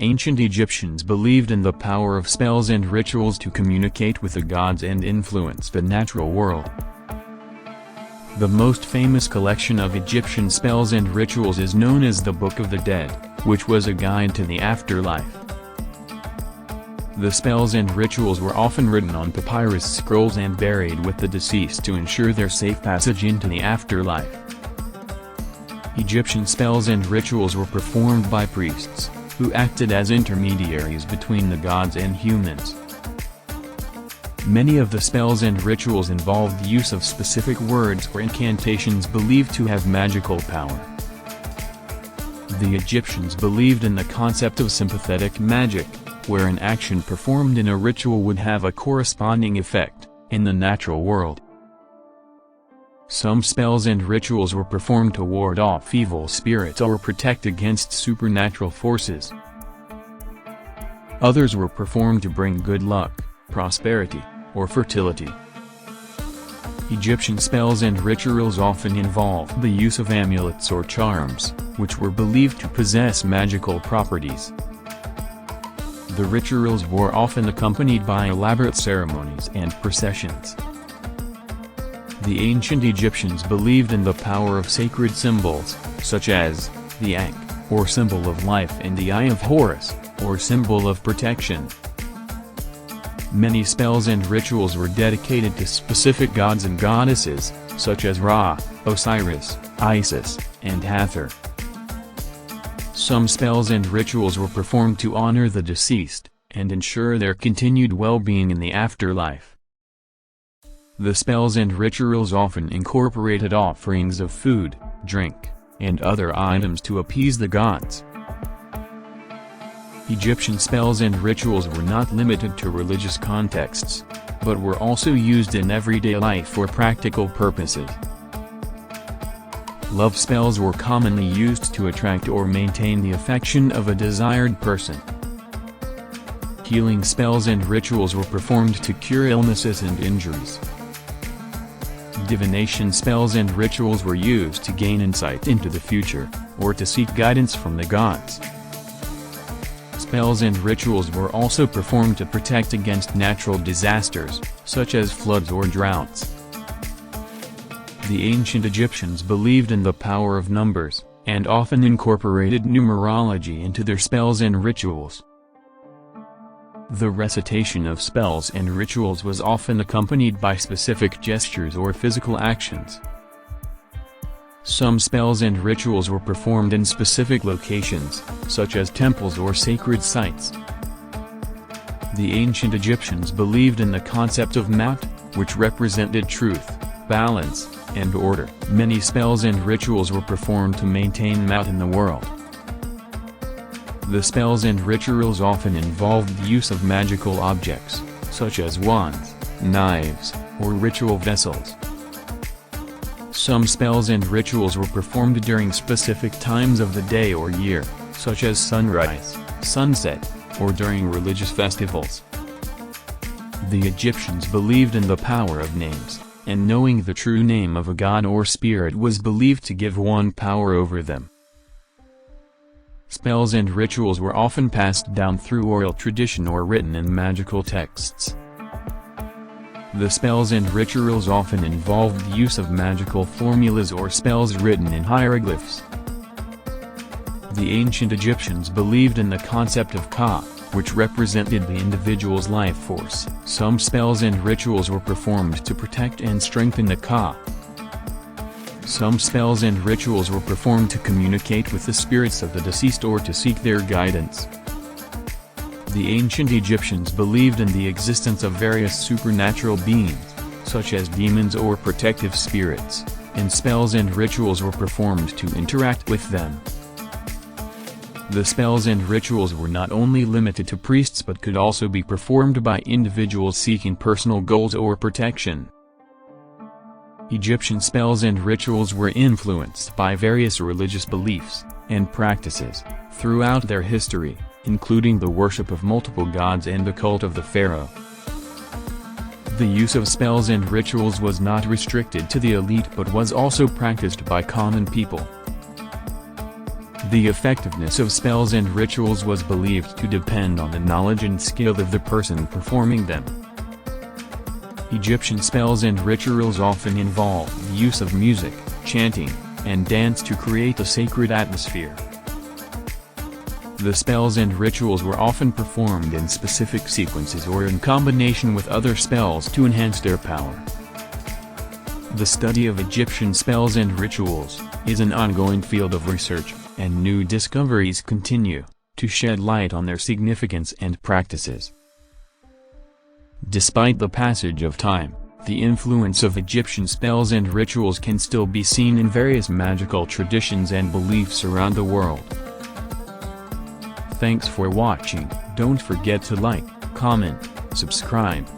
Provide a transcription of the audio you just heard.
Ancient Egyptians believed in the power of spells and rituals to communicate with the gods and influence the natural world. The most famous collection of Egyptian spells and rituals is known as the Book of the Dead, which was a guide to the afterlife. The spells and rituals were often written on papyrus scrolls and buried with the deceased to ensure their safe passage into the afterlife. Egyptian spells and rituals were performed by priests, who acted as intermediaries between the gods and humans. Many of the spells and rituals involved the use of specific words or incantations believed to have magical power. The Egyptians believed in the concept of sympathetic magic, where an action performed in a ritual would have a corresponding effect in the natural world. Some spells and rituals were performed to ward off evil spirits or protect against supernatural forces. Others were performed to bring good luck, prosperity, or fertility. Egyptian spells and rituals often involved the use of amulets or charms, which were believed to possess magical properties. The rituals were often accompanied by elaborate ceremonies and processions. The ancient Egyptians believed in the power of sacred symbols, such as the ankh, or symbol of life, and the Eye of Horus, or symbol of protection. Many spells and rituals were dedicated to specific gods and goddesses, such as Ra, Osiris, Isis, and Hathor. Some spells and rituals were performed to honor the deceased, and ensure their continued well-being in the afterlife. The spells and rituals often incorporated offerings of food, drink, and other items to appease the gods. Egyptian spells and rituals were not limited to religious contexts, but were also used in everyday life for practical purposes. Love spells were commonly used to attract or maintain the affection of a desired person. Healing spells and rituals were performed to cure illnesses and injuries. Divination spells and rituals were used to gain insight into the future, or to seek guidance from the gods. Spells and rituals were also performed to protect against natural disasters, such as floods or droughts. The ancient Egyptians believed in the power of numbers, and often incorporated numerology into their spells and rituals. The recitation of spells and rituals was often accompanied by specific gestures or physical actions. Some spells and rituals were performed in specific locations, such as temples or sacred sites. The ancient Egyptians believed in the concept of Maat, which represented truth, balance, and order. Many spells and rituals were performed to maintain Maat in the world. The spells and rituals often involved the use of magical objects, such as wands, knives, or ritual vessels. Some spells and rituals were performed during specific times of the day or year, such as sunrise, sunset, or during religious festivals. The Egyptians believed in the power of names, and knowing the true name of a god or spirit was believed to give one power over them. Spells and rituals were often passed down through oral tradition or written in magical texts. The spells and rituals often involved the use of magical formulas or spells written in hieroglyphs. The ancient Egyptians believed in the concept of Ka, which represented the individual's life force. Some spells and rituals were performed to protect and strengthen the Ka. Some spells and rituals were performed to communicate with the spirits of the deceased or to seek their guidance. The ancient Egyptians believed in the existence of various supernatural beings, such as demons or protective spirits, and spells and rituals were performed to interact with them. The spells and rituals were not only limited to priests but could also be performed by individuals seeking personal goals or protection. Egyptian spells and rituals were influenced by various religious beliefs and practices throughout their history, including the worship of multiple gods and the cult of the pharaoh. The use of spells and rituals was not restricted to the elite but was also practiced by common people. The effectiveness of spells and rituals was believed to depend on the knowledge and skill of the person performing them. Egyptian spells and rituals often involve the use of music, chanting, and dance to create a sacred atmosphere. The spells and rituals were often performed in specific sequences or in combination with other spells to enhance their power. The study of Egyptian spells and rituals is an ongoing field of research, and new discoveries continue to shed light on their significance and practices. Despite the passage of time, the influence of Egyptian spells and rituals can still be seen in various magical traditions and beliefs around the world. Thanks for watching. Don't forget to like, comment, subscribe,